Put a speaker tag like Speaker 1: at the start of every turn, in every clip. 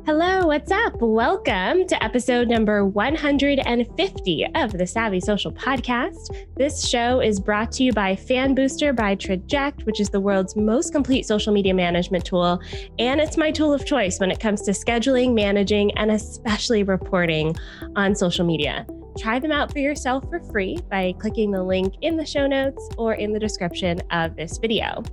Speaker 1: Hello, what's up? Welcome to episode number 150 of the Savvy Social Podcast. This show is brought to you by Fan Booster by Traject, which is the world's most complete social media management tool. And it's my tool of choice when it comes to scheduling, managing, and especially reporting on social media. Try them out for yourself for free by clicking the link in the show notes or in the description of this video.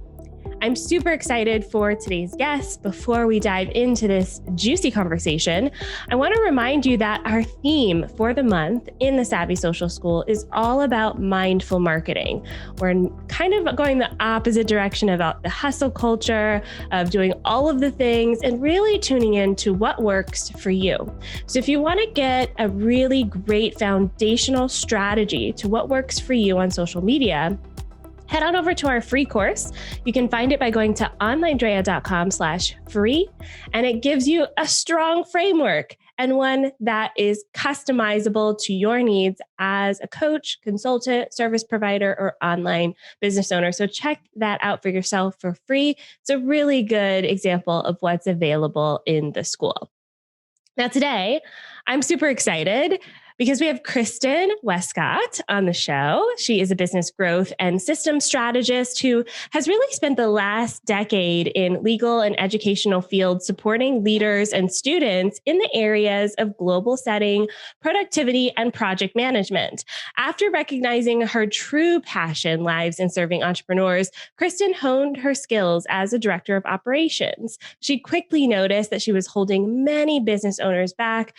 Speaker 1: I'm super excited for today's guest. Before we dive into this juicy conversation, I want to remind you that our theme for the month in the Savvy Social School is all about mindful marketing. We're kind of going the opposite direction about the hustle culture of doing all of the things and really tuning into what works for you. So if you want to get a really great foundational strategy to what works for you on social media, head on over to our free course. You can find it by going to OnlineDrea.com/free, and it gives you a strong framework and one that is customizable to your needs as a coach, consultant, service provider, or online business owner. So check that out for yourself for free. It's a really good example of what's available in the school. Now today, I'm super excited because we have Kristen Westcott on the show. She is a business growth and systems strategist who has really spent the last decade in legal and educational fields supporting leaders and students in the areas of global setting, productivity, and project management. After recognizing her true passion lies in serving entrepreneurs, Kristen honed her skills as a director of operations. She quickly noticed that she was holding many business owners back.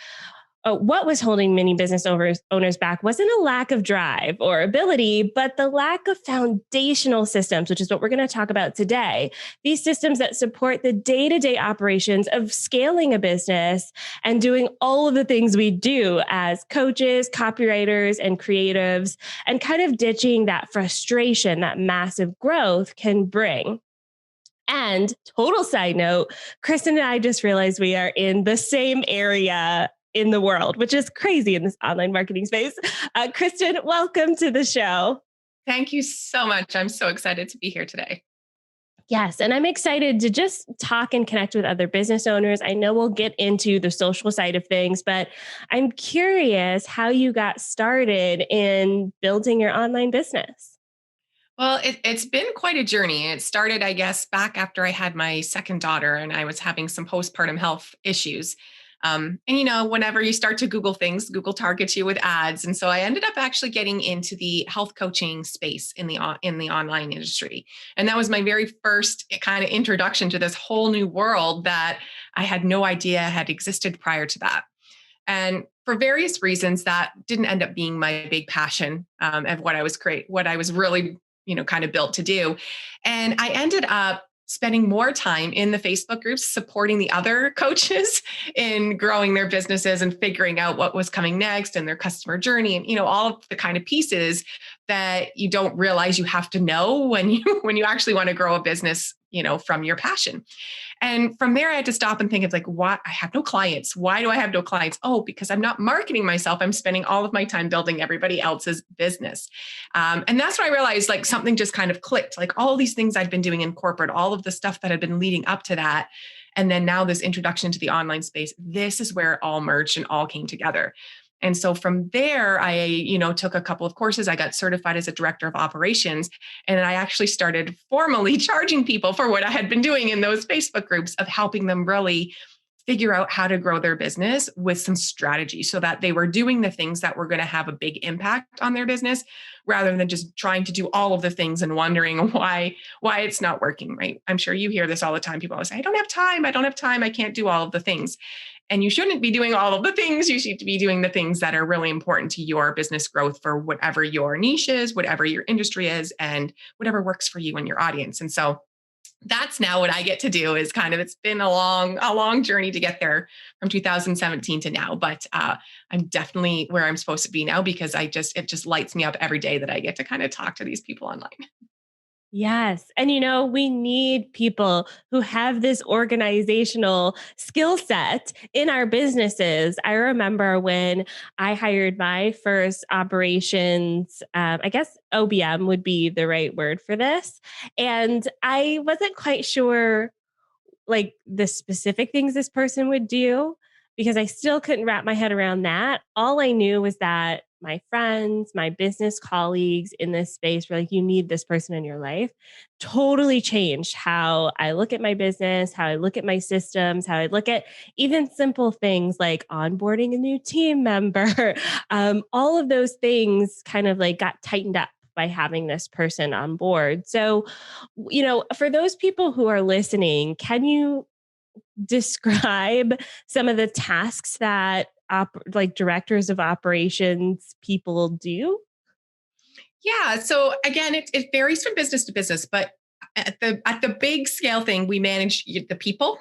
Speaker 1: What was holding many business owners back wasn't a lack of drive or ability, but the lack of foundational systems, which is what we're going to talk about today. These systems that support the day-to-day operations of scaling a business and doing all of the things we do as coaches, copywriters, and creatives, and kind of ditching that frustration that massive growth can bring. And total side note, Kristen and I just realized we are in the same area in the world, which is crazy in this online marketing space. Kristen, welcome to the show.
Speaker 2: Thank you so much. I'm so excited to be here today.
Speaker 1: Yes, and I'm excited to just talk and connect with other business owners. I know we'll get into the social side of things, but I'm curious how you got started in building your online business.
Speaker 2: Well, it's been quite a journey. It started, I guess, back after I had my second daughter and I was having some postpartum health issues. Whenever you start to Google things, Google targets you with ads. And so I ended up actually getting into the health coaching space in the online industry. And that was my very first kind of introduction to this whole new world that I had no idea had existed prior to that. And for various reasons, that didn't end up being my big passion of what I was really, kind of built to do. And I ended up spending more time in the Facebook groups, supporting the other coaches in growing their businesses and figuring out what was coming next and their customer journey and, all of the kind of pieces that you don't realize you have to know when you actually want to grow a business, from your passion. And from there, I had to stop and think of what? I have no clients. Why do I have no clients? Oh, because I'm not marketing myself. I'm spending all of my time building everybody else's business. And that's when I realized something just kind of clicked, all these things I'd been doing in corporate, all of the stuff that had been leading up to that. And then now this introduction to the online space, this is where it all merged and all came together. And so from there, I, took a couple of courses. I got certified as a director of operations, and I actually started formally charging people for what I had been doing in those Facebook groups of helping them really figure out how to grow their business with some strategy so that they were doing the things that were going to have a big impact on their business rather than just trying to do all of the things and wondering why it's not working, right? I'm sure you hear this all the time. People always say, I don't have time. I can't do all of the things. And you shouldn't be doing all of the things. You should be doing the things that are really important to your business growth for whatever your niche is, whatever your industry is, and whatever works for you and your audience. And so that's now what I get to do is it's been a long journey to get there from 2017 to now, but I'm definitely where I'm supposed to be now because it just lights me up every day that I get to kind of talk to these people online.
Speaker 1: Yes. And we need people who have this organizational skill set in our businesses. I remember when I hired my first operations, I guess OBM would be the right word for this. And I wasn't quite sure like the specific things this person would do because I still couldn't wrap my head around that. All I knew was that my friends, my business colleagues in this space were like, you need this person in your life. Totally changed how I look at my business, how I look at my systems, how I look at even simple things like onboarding a new team member. All of those things kind of like got tightened up by having this person on board. So, for those people who are listening, can you describe some of the tasks that like directors of operations people do?
Speaker 2: Yeah. So again, it varies from business to business, but at the big scale thing, we manage the people,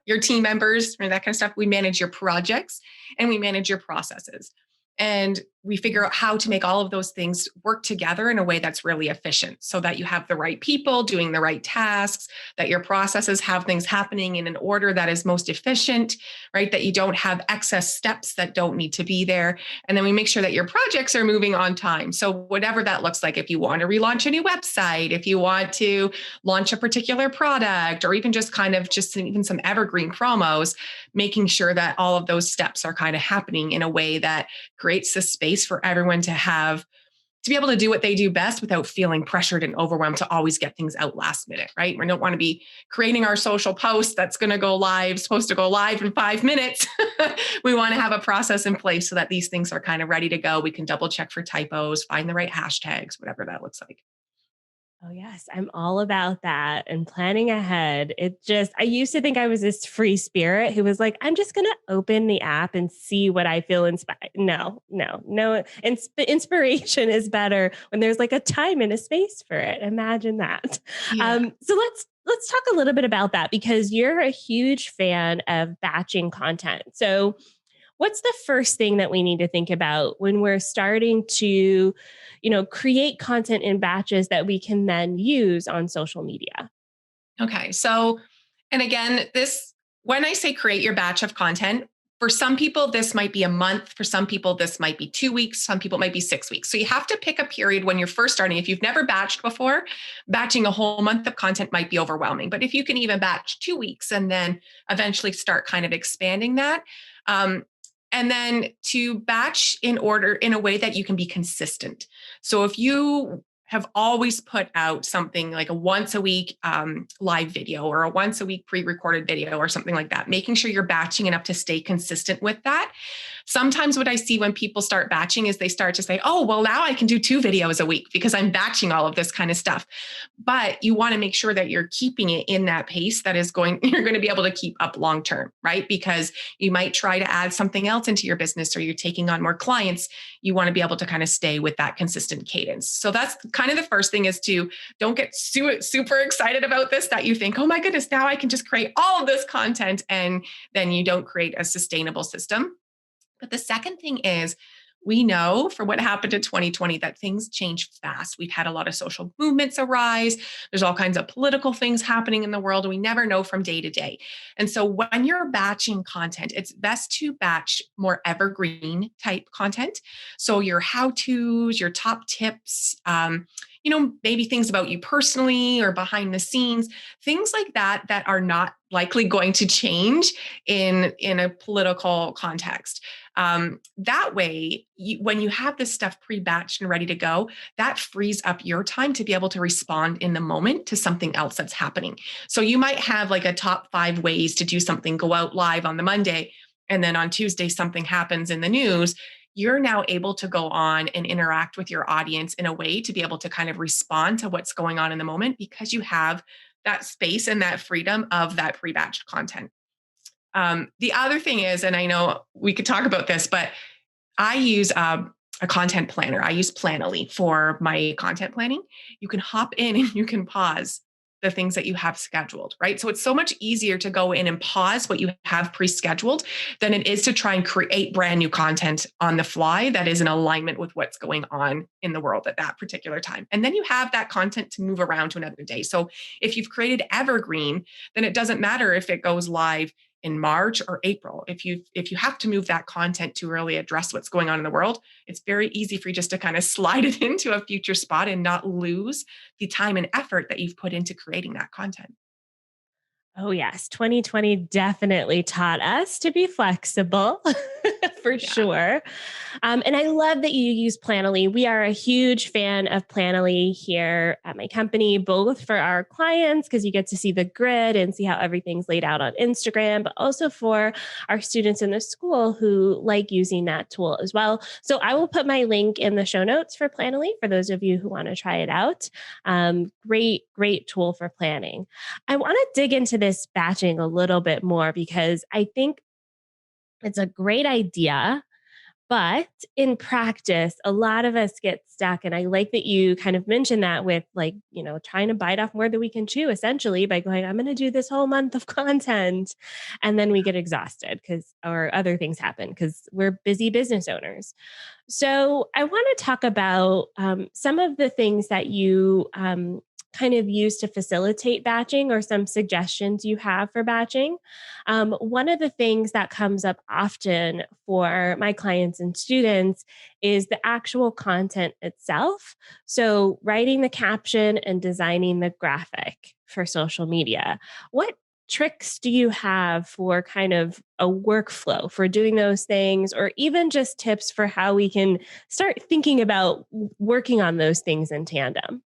Speaker 2: your team members, and that kind of stuff. We manage your projects and we manage your processes. And we figure out how to make all of those things work together in a way that's really efficient so that you have the right people doing the right tasks, that your processes have things happening in an order that is most efficient, right? That you don't have excess steps that don't need to be there. And then we make sure that your projects are moving on time. So whatever that looks like, if you want to relaunch a new website, if you want to launch a particular product, or even just even some evergreen promos, making sure that all of those steps are kind of happening in a way that creates the space for everyone to be able to do what they do best without feeling pressured and overwhelmed to always get things out last minute, right? We don't want to be creating our social post that's going to go live, supposed to go live in 5 minutes. We want to have a process in place so that these things are kind of ready to go. We can double check for typos, find the right hashtags, whatever that looks like.
Speaker 1: Oh, yes. I'm all about that and planning ahead. I used to think I was this free spirit who was like, I'm just going to open the app and see what I feel inspired. No, no, no. Inspiration is better when there's like a time and a space for it. Imagine that.
Speaker 2: Yeah.
Speaker 1: So let's talk a little bit about that because you're a huge fan of batching content. So what's the first thing that we need to think about when we're starting to, create content in batches that we can then use on social media?
Speaker 2: Okay. So, and again, when I say create your batch of content, for some people, this might be a month. For some people, this might be 2 weeks. Some people it might be 6 weeks. So you have to pick a period when you're first starting. If you've never batched before, batching a whole month of content might be overwhelming. But if you can even batch 2 weeks and then eventually start kind of expanding that, and then to batch in order in a way that you can be consistent. So if you have always put out something like a once a week live video or a once a week pre-recorded video or something like that, making sure you're batching enough to stay consistent with that. Sometimes what I see when people start batching is they start to say, oh, well, now I can do 2 videos a week because I'm batching all of this kind of stuff. But you want to make sure that you're keeping it in that pace that you're going to be able to keep up long term, right? Because you might try to add something else into your business or you're taking on more clients. You want to be able to kind of stay with that consistent cadence. So that's kind of the first thing, is to don't get super excited about this that you think, oh my goodness, now I can just create all of this content, and then you don't create a sustainable system. But the second thing is, we know from what happened in 2020 that things change fast. We've had a lot of social movements arise. There's all kinds of political things happening in the world. And we never know from day to day. And so when you're batching content, it's best to batch more evergreen type content. So your how-tos, your top tips, maybe things about you personally or behind the scenes, things like that are not likely going to change in a political context. That way, when you have this stuff pre-batched and ready to go, that frees up your time to be able to respond in the moment to something else that's happening. So you might have like a top 5 ways to do something, go out live on the Monday, and then on Tuesday, something happens in the news. You're now able to go on and interact with your audience in a way to be able to kind of respond to what's going on in the moment because you have that space and that freedom of that pre-batched content. The other thing is, and I know we could talk about this, but I use a content planner. I use Planoly for my content planning. You can hop in and you can pause the things that you have scheduled, right? So it's so much easier to go in and pause what you have pre-scheduled than it is to try and create brand new content on the fly that is in alignment with what's going on in the world at that particular time. And then you have that content to move around to another day. So if you've created evergreen, then it doesn't matter if it goes live in March or April. If you have to move that content to really address what's going on in the world, it's very easy for you just to kind of slide it into a future spot and not lose the time and effort that you've put into creating that content.
Speaker 1: Oh, yes. 2020 definitely taught us to be flexible for
Speaker 2: Yeah.
Speaker 1: sure. And I love that you use Planoly. We are a huge fan of Planoly here at my company, both for our clients, because you get to see the grid and see how everything's laid out on Instagram, but also for our students in the school who like using that tool as well. So I will put my link in the show notes for Planoly for those of you who want to try it out. Great tool for planning. I want to dig into this batching a little bit more because I think it's a great idea. But in practice, a lot of us get stuck. And I like that you kind of mentioned that with like, trying to bite off more than we can chew, essentially, by going, I'm going to do this whole month of content. And then we get exhausted or other things happen because we're busy business owners. So I want to talk about some of the things that you kind of use to facilitate batching or some suggestions you have for batching. One of the things that comes up often for my clients and students is the actual content itself. So writing the caption and designing the graphic for social media. What tricks do you have for kind of a workflow for doing those things, or even just tips for how we can start thinking about working on those things in tandem?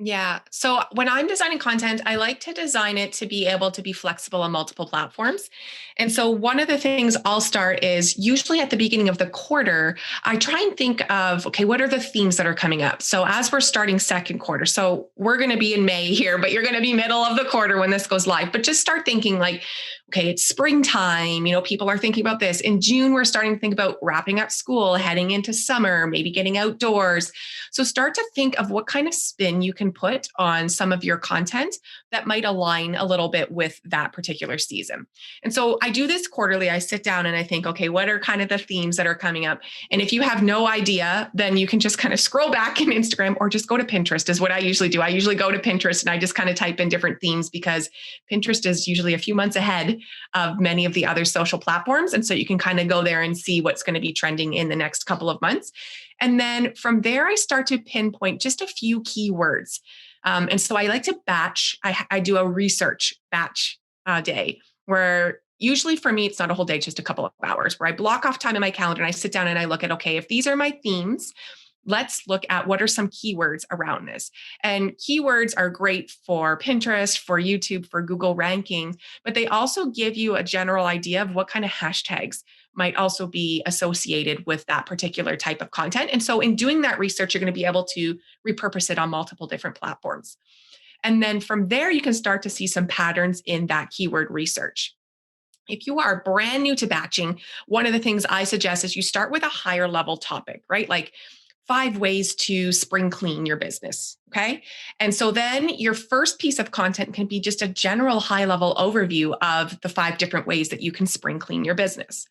Speaker 2: Yeah. So when I'm designing content, I like to design it to be able to be flexible on multiple platforms. And so one of the things I'll start is usually at the beginning of the quarter, I try and think of, okay, what are the themes that are coming up? So as we're starting second quarter, so we're going to be in May here, but you're going to be middle of the quarter when this goes live. But just start thinking like, okay, it's springtime, people are thinking about this. In June, we're starting to think about wrapping up school, heading into summer, maybe getting outdoors. So start to think of what kind of spin you can put on some of your content that might align a little bit with that particular season. And so I do this quarterly. I sit down and I think, okay, what are kind of the themes that are coming up? And if you have no idea, then you can just kind of scroll back in Instagram or just go to Pinterest is what I usually do. I usually go to Pinterest and I just kind of type in different themes because Pinterest is usually a few months ahead of many of the other social platforms. And so you can kind of go there and see what's going to be trending in the next couple of months. And then from there, I start to pinpoint just a few keywords. And so I like to batch. I do a research batch day where usually for me, it's not a whole day, just a couple of hours where I block off time in my calendar and I sit down and I look at, okay, if these are my themes, let's look at what are some keywords around this. And keywords are great for Pinterest, for YouTube, for Google ranking, but they also give you a general idea of what kind of hashtags might also be associated with that particular type of content. And so in doing that research, you're going to be able to repurpose it on multiple different platforms. And then from there, you can start to see some patterns in that keyword research. If you are brand new to batching, one of the things I suggest is you start with a higher level topic, right? Like 5 ways to spring clean your business. Okay. And so then your first piece of content can be just a general high level overview of the 5 different ways that you can spring clean your business.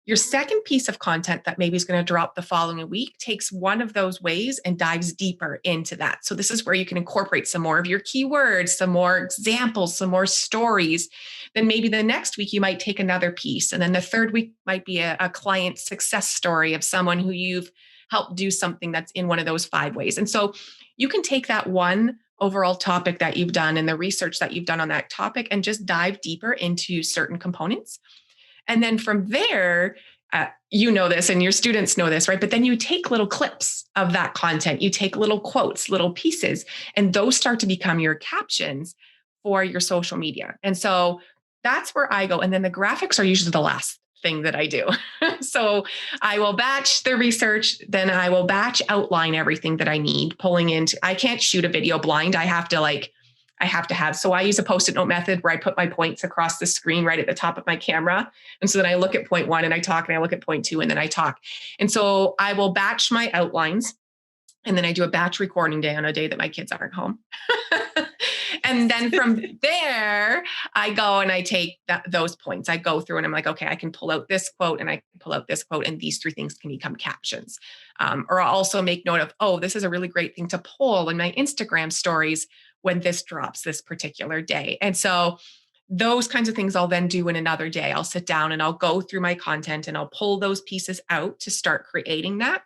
Speaker 2: Your second piece of content that maybe is going to drop the following week takes one of those ways and dives deeper into that. So this is where you can incorporate some more of your keywords, some more examples, some more stories. Then maybe the next week you might take another piece. And then the third week might be a client success story of someone who you've helped do something that's in one of those 5 ways. And so you can take that one overall topic that you've done and the research that you've done on that topic and just dive deeper into certain components. And then from there, you know this and your students know this, right? But then you take little clips of that content, you take little quotes, little pieces, and those start to become your captions for your social media. And so that's where I go. And then the graphics are usually the last thing that I do. So I will batch the research, then I will batch outline everything that I need, pulling into, I can't shoot a video blind. I have to have, so I use a Post-it note method where I put my points across the screen right at the top of my camera. And so then I look at point 1 and I talk, and I look at point 2 and then I talk. And so I will batch my outlines, and then I do a batch recording day on a day that my kids aren't home. And then from there, I go and I take those points. I go through and I'm like, okay, I can pull out this quote and I can pull out this quote, and these 3 things can become captions. Or I'll also make note of, oh, this is a really great thing to pull in my Instagram stories when this drops this particular day. And so those kinds of things I'll then do in another day. I'll sit down and I'll go through my content and I'll pull those pieces out to start creating that.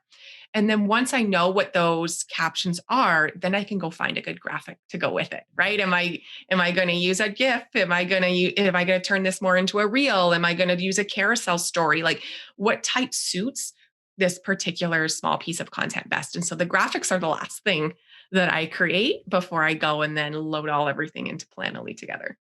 Speaker 2: And then once I know what those captions are, then I can go find a good graphic to go with it, right? Am I going to use a GIF? Am I going to turn this more into a reel? Am I going to use a carousel story? Like, what type suits this particular small piece of content best? And so the graphics are the last thing that I create before I go and then load everything into Planoly together.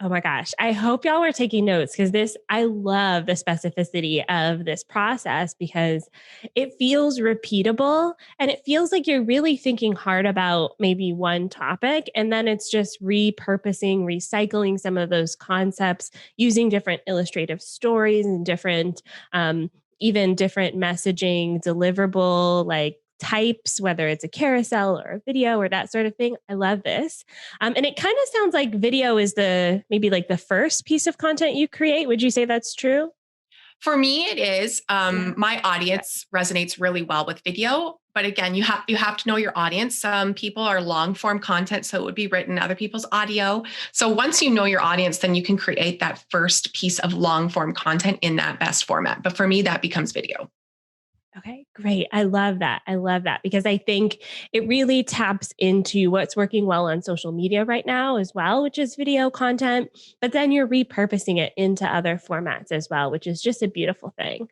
Speaker 1: Oh my gosh. I hope y'all were taking notes because I love the specificity of this process because it feels repeatable and it feels like you're really thinking hard about maybe one topic. And then it's just repurposing, recycling some of those concepts using different illustrative stories and even different messaging, deliverable, like types, whether it's a carousel or a video or that sort of thing. I love this. And it kind of sounds like video is maybe like the first piece of content you create. Would you say that's true?
Speaker 2: For me, it is.
Speaker 1: Yeah.
Speaker 2: My audience resonates really well with video, but again, you have to know your audience. Some people are long form content, so it would be written. Other people's audio. So once you know your audience, then you can create that first piece of long form content in that best format. But for me, that becomes video.
Speaker 1: Okay, great. I love that. I love that because I think it really taps into what's working well on social media right now as well, which is video content, but then you're repurposing it into other formats as well, which is just a beautiful thing.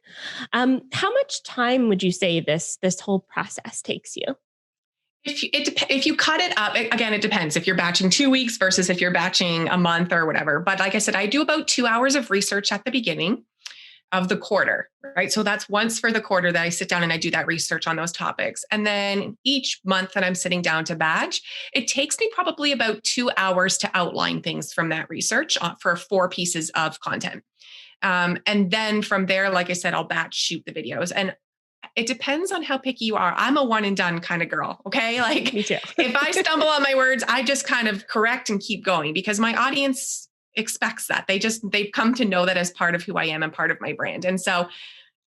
Speaker 1: How much time would you say this whole process takes you?
Speaker 2: If you cut it up, again, it depends if you're batching 2 weeks versus if you're batching a month or whatever. But like I said, I do about 2 hours of research at the beginning of the quarter, right? So that's once for the quarter that I sit down and I do that research on those topics. And then each month that I'm sitting down to batch, it takes me probably about 2 hours to outline things from that research for 4 pieces of content. And then from there, like I said, I'll batch shoot the videos. And it depends on how picky you are. I'm a one and done kind of girl. Okay. Like
Speaker 1: Me too.
Speaker 2: if I stumble on my words, I just kind of correct and keep going because my audience expects that. They've come to know that as part of who I am and part of my brand. And so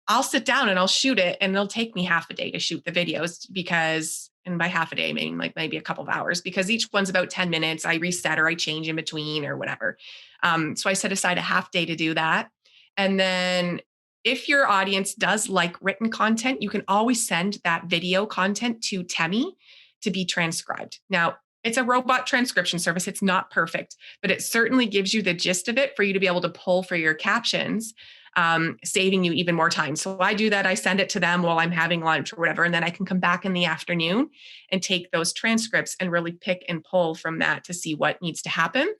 Speaker 2: I'll sit down and I'll shoot it and it'll take me half a day to shoot the videos and by half a day, I mean like maybe a couple of hours because each one's about 10 minutes. I reset or I change in between or whatever. So I set aside a half day to do that. And then if your audience does like written content, you can always send that video content to Temi to be transcribed. Now, it's a robot transcription service. It's not perfect, but it certainly gives you the gist of it for you to be able to pull for your captions, saving you even more time. So I do that. I send it to them while I'm having lunch or whatever. And then I can come back in the afternoon and take those transcripts and really pick and pull from that to see what needs to happen.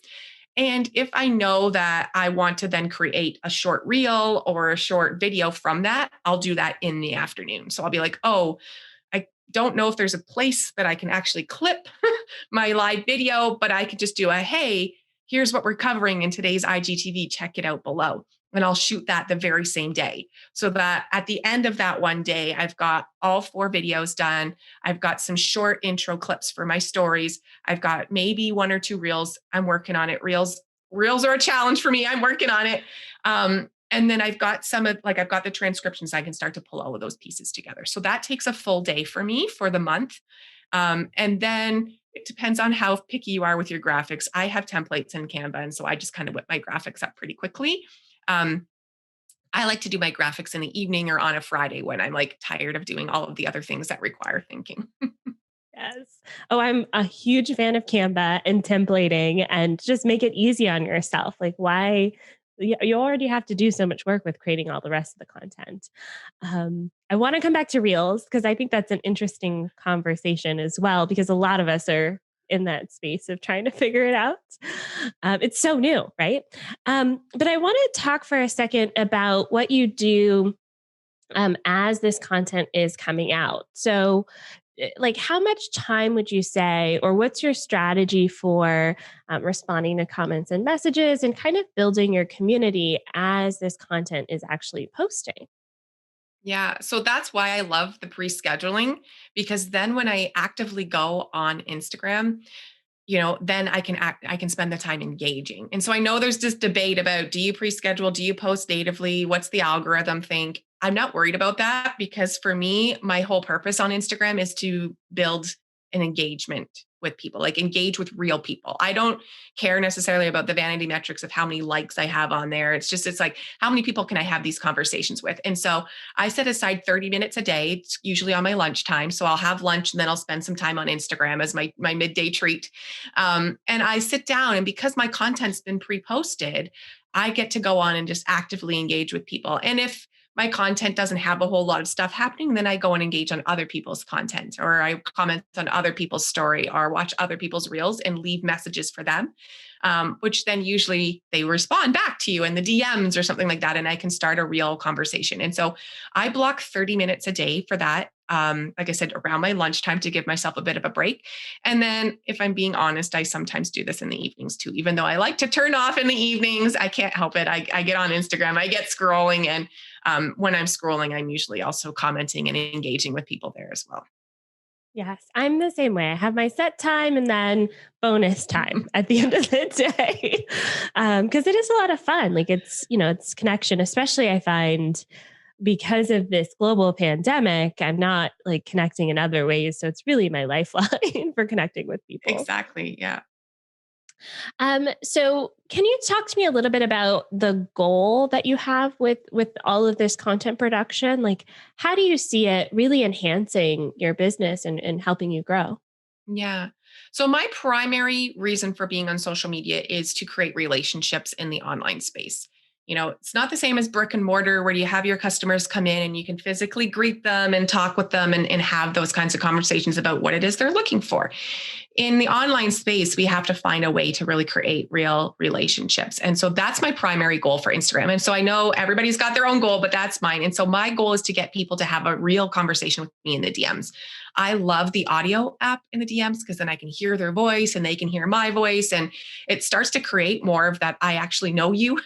Speaker 2: And if I know that I want to then create a short reel or a short video from that, I'll do that in the afternoon. So I'll be like, oh, I don't know if there's a place that I can actually clip my live video, but I could just do hey, here's what we're covering in today's IGTV. Check it out below. And I'll shoot that the very same day so that at the end of that one day, I've got all 4 videos done. I've got some short intro clips for my stories. I've got maybe 1 or 2 reels. I'm working on it. Reels are a challenge for me. I'm working on it. And then I've got I've got the transcriptions. I can start to pull all of those pieces together. So that takes a full day for me for the month. And then it depends on how picky you are with your graphics. I have templates in Canva. And so I just kind of whip my graphics up pretty quickly. I like to do my graphics in the evening or on a Friday when I'm like tired of doing all of the other things that require thinking.
Speaker 1: Yes. Oh, I'm a huge fan of Canva and templating and just make it easy on yourself. Like why you already have to do so much work with creating all the rest of the content. I want to come back to Reels because I think that's an interesting conversation as well, because a lot of us are in that space of trying to figure it out. It's so new, right? But I want to talk for a second about what you do as this content is coming out. So, like, how much time would you say, or what's your strategy for responding to comments and messages and kind of building your community as this content is actually posting?
Speaker 2: Yeah. So that's why I love the pre-scheduling because then when I actively go on Instagram, then I can spend the time engaging. And so I know there's this debate about, do you pre-schedule? Do you post natively? What's the algorithm think? I'm not worried about that because for me, my whole purpose on Instagram is to build an engagement with people, like engage with real people. I don't care necessarily about the vanity metrics of how many likes I have on there. It's like, how many people can I have these conversations with? And so I set aside 30 minutes a day. It's usually on my lunchtime. So I'll have lunch and then I'll spend some time on Instagram as my midday treat. And I sit down, and because my content's been pre-posted, I get to go on and just actively engage with people. And if my content doesn't have a whole lot of stuff happening, then I go and engage on other people's content, or I comment on other people's story, or watch other people's reels and leave messages for them, which then usually they respond back to you in the DMs or something like that. And I can start a real conversation. And so I block 30 minutes a day for that. Like I said, around my lunchtime, to give myself a bit of a break. And then if I'm being honest, I sometimes do this in the evenings too, even though I like to turn off in the evenings. I can't help it. I get on Instagram, I get scrolling. And when I'm scrolling, I'm usually also commenting and engaging with people there as well.
Speaker 1: Yes, I'm the same way. I have my set time and then bonus time at the end of the day. Because it is a lot of fun. Like it's connection, especially I find because of this global pandemic, I'm not like connecting in other ways. So it's really my lifeline for connecting with people.
Speaker 2: Exactly. Yeah.
Speaker 1: So can you talk to me a little bit about the goal that you have with all of this content production? Like, how do you see it really enhancing your business and helping you grow?
Speaker 2: Yeah. So my primary reason for being on social media is to create relationships in the online space. It's not the same as brick and mortar where you have your customers come in and you can physically greet them and talk with them and have those kinds of conversations about what it is they're looking for. In the online space, we have to find a way to really create real relationships. And so that's my primary goal for Instagram. And so I know everybody's got their own goal, but that's mine. And so my goal is to get people to have a real conversation with me in the DMs. I love the audio app in the DMs because then I can hear their voice and they can hear my voice. And it starts to create more of that I actually know you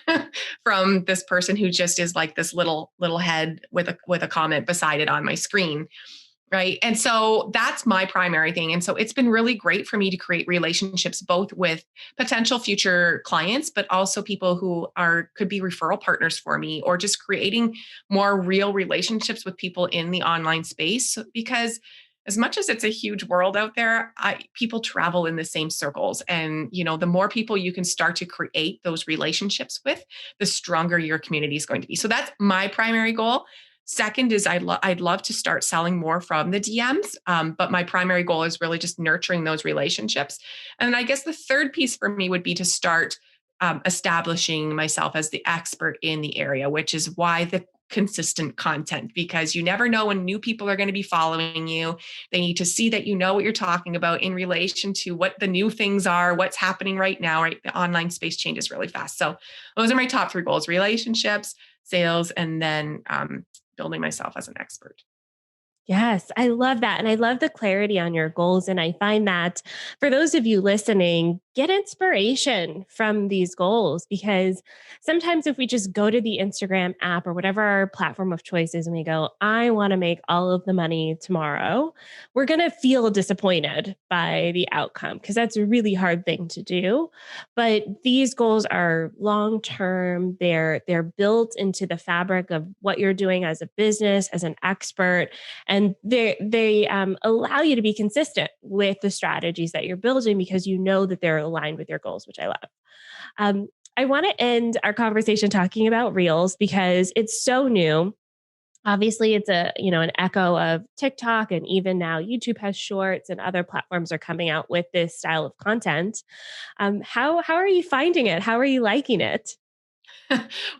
Speaker 2: from this person who just is like this little head with a comment beside it on my screen. Right. And so that's my primary thing. And so it's been really great for me to create relationships, both with potential future clients, but also people who could be referral partners for me, or just creating more real relationships with people in the online space. Because as much as it's a huge world out there, people travel in the same circles. And, the more people you can start to create those relationships with, the stronger your community is going to be. So that's my primary goal. Second is I'd love to start selling more from the DMs, but my primary goal is really just nurturing those relationships. And I guess the third piece for me would be to start establishing myself as the expert in the area, which is why the consistent content, because you never know when new people are going to be following you. They need to see that you know what you're talking about in relation to what the new things are, what's happening right now, right? The online space changes really fast. So those are my top three goals: relationships, sales, and then building myself as an expert.
Speaker 1: Yes, I love that. And I love the clarity on your goals. And I find that for those of you listening, get inspiration from these goals, because sometimes if we just go to the Instagram app or whatever our platform of choice is and we go, I want to make all of the money tomorrow, we're going to feel disappointed by the outcome, because that's a really hard thing to do. But these goals are long term. They're built into the fabric of what you're doing as a business, as an expert, and they allow you to be consistent with the strategies that you're building, because you know that they're aligned with your goals, which I love. I want to end our conversation talking about Reels because it's so new. Obviously, it's an echo of TikTok, and even now YouTube has Shorts, and other platforms are coming out with this style of content. How are you finding it? How are you liking it?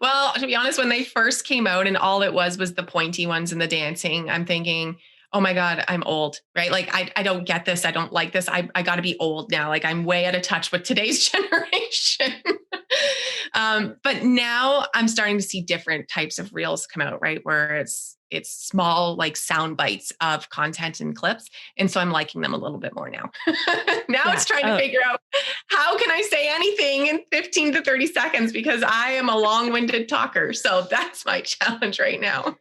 Speaker 2: Well, to be honest, when they first came out and all it was the pointy ones and the dancing, I'm thinking, oh my God, I'm old, right? Like, I don't get this. I don't like this. I got to be old now. Like, I'm way out of touch with today's generation. But now I'm starting to see different types of reels come out, right? Where it's small, like sound bites of content and clips. And so I'm liking them a little bit more now. Now it's trying to figure out, how can I say anything in 15 to 30 seconds? Because I am a long-winded talker. So that's my challenge right now.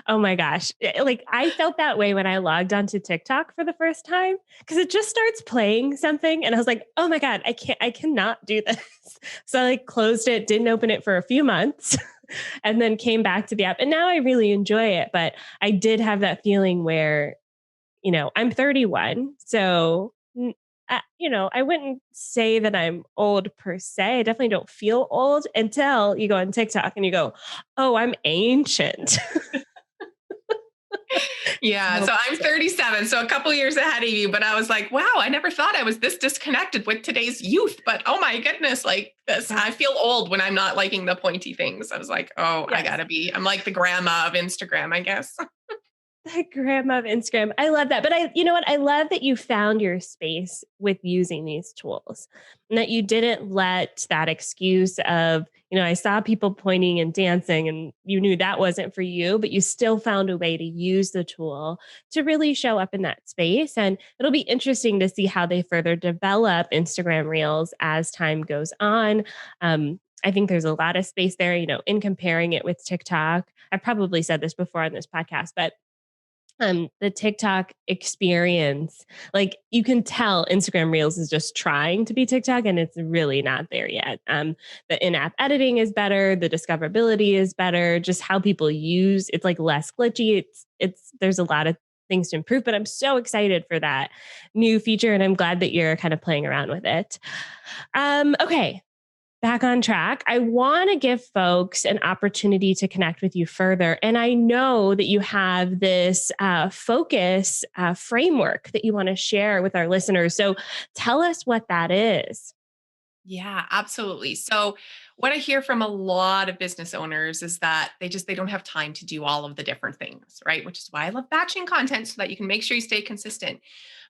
Speaker 1: Oh my gosh. Like, I felt that way when I logged onto TikTok for the first time, because it just starts playing something and I was like, oh my God, I cannot do this. So I like closed it, didn't open it for a few months and then came back to the app. And now I really enjoy it. But I did have that feeling where, I'm 31. So I wouldn't say that I'm old per se. I definitely don't feel old until you go on TikTok and you go, oh, I'm ancient.
Speaker 2: Yeah. So I'm 37, so a couple years ahead of you, but I was like, wow, I never thought I was this disconnected with today's youth. But oh my goodness, like this, I feel old when I'm not liking the pointy things. I was like, oh,
Speaker 1: Yes.
Speaker 2: I'm like the grandma of Instagram, I guess.
Speaker 1: The grandma of Instagram. I love that. But you know what? I love that you found your space with using these tools and that you didn't let that excuse of, I saw people pointing and dancing and you knew that wasn't for you, but you still found a way to use the tool to really show up in that space. And it'll be interesting to see how they further develop Instagram Reels as time goes on. I think there's a lot of space there, in comparing it with TikTok. I've probably said this before on this podcast, but the TikTok experience, like you can tell Instagram Reels is just trying to be TikTok and it's really not there yet. The in-app editing is better. The discoverability is better. Just how people use it's like less glitchy. There's a lot of things to improve, but I'm so excited for that new feature. And I'm glad that you're kind of playing around with it. Okay. Back on track. I want to give folks an opportunity to connect with you further. And I know that you have this focus framework that you want to share with our listeners. So tell us what that is.
Speaker 2: Yeah, absolutely. So what I hear from a lot of business owners is that they don't have time to do all of the different things, right? Which is why I love batching content so that you can make sure you stay consistent.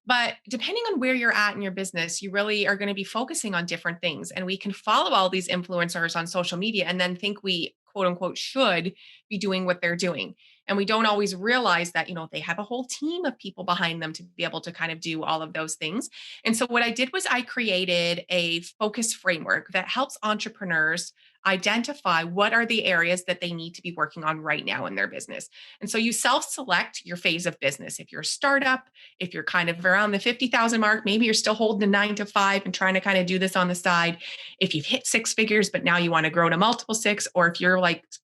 Speaker 2: But depending on where you're at in your business, you really are going to be focusing on different things. And we can follow all these influencers on social media and then think we quote unquote should be doing what they're doing. And we don't always realize that, they have a whole team of people behind them to be able to kind of do all of those things. And so what I did was I created a focus framework that helps entrepreneurs identify what are the areas that they need to be working on right now in their business. And so you self-select your phase of business. If you're a startup, if you're kind of around the 50,000 mark, maybe you're still holding a 9 to 5 and trying to kind of do this on the side. If you've hit 6 figures, but now you want to grow to multiple 6, or if your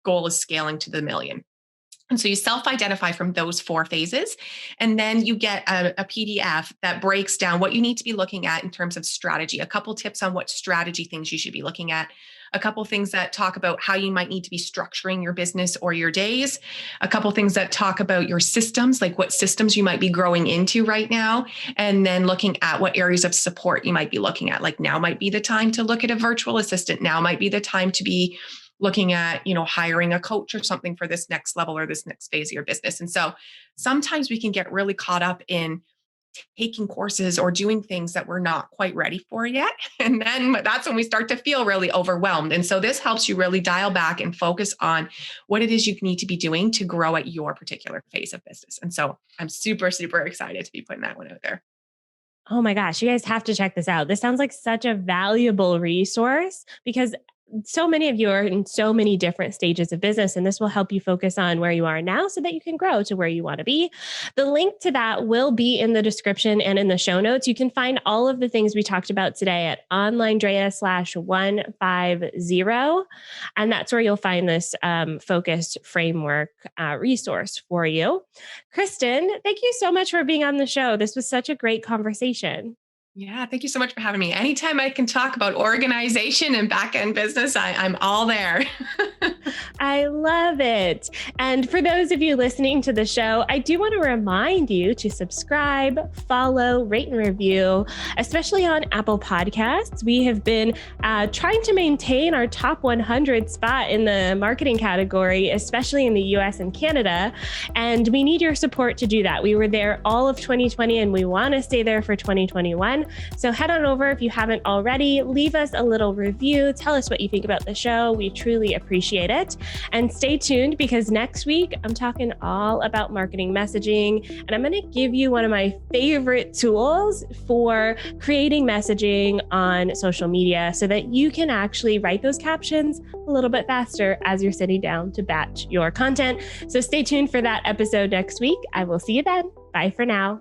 Speaker 2: goal is scaling to the million. And so you self-identify from those 4 phases, and then you get a PDF that breaks down what you need to be looking at in terms of strategy, a couple tips on what strategy things you should be looking at, a couple things that talk about how you might need to be structuring your business or your days, a couple things that talk about your systems, like what systems you might be growing into right now, and then looking at what areas of support you might be looking at. Like now might be the time to look at a virtual assistant. Now might be the time to be looking at, hiring a coach or something for this next level or this next phase of your business. And so sometimes we can get really caught up in taking courses or doing things that we're not quite ready for yet. And then that's when we start to feel really overwhelmed. And so this helps you really dial back and focus on what it is you need to be doing to grow at your particular phase of business. And so I'm super, super excited to be putting that one out there.
Speaker 1: Oh my gosh, you guys have to check this out. This sounds like such a valuable resource because so many of you are in so many different stages of business, and this will help you focus on where you are now so that you can grow to where you want to be. The link to that will be in the description and in the show notes. You can find all of the things we talked about today at OnlineDrea/150. And that's where you'll find this focused framework resource for you. Kristen, thank you so much for being on the show. This was such a great conversation.
Speaker 2: Yeah, thank you so much for having me. Anytime I can talk about organization and back-end business, I'm all there.
Speaker 1: I love it. And for those of you listening to the show, I do want to remind you to subscribe, follow, rate, and review, especially on Apple Podcasts. We have been trying to maintain our top 100 spot in the marketing category, especially in the US and Canada. And we need your support to do that. We were there all of 2020 and we want to stay there for 2021. So head on over if you haven't already, leave us a little review, tell us what you think about the show. We truly appreciate it. And stay tuned because next week I'm talking all about marketing messaging, and I'm going to give you one of my favorite tools for creating messaging on social media so that you can actually write those captions a little bit faster as you're sitting down to batch your content. So stay tuned for that episode next week. I will see you then. Bye for now.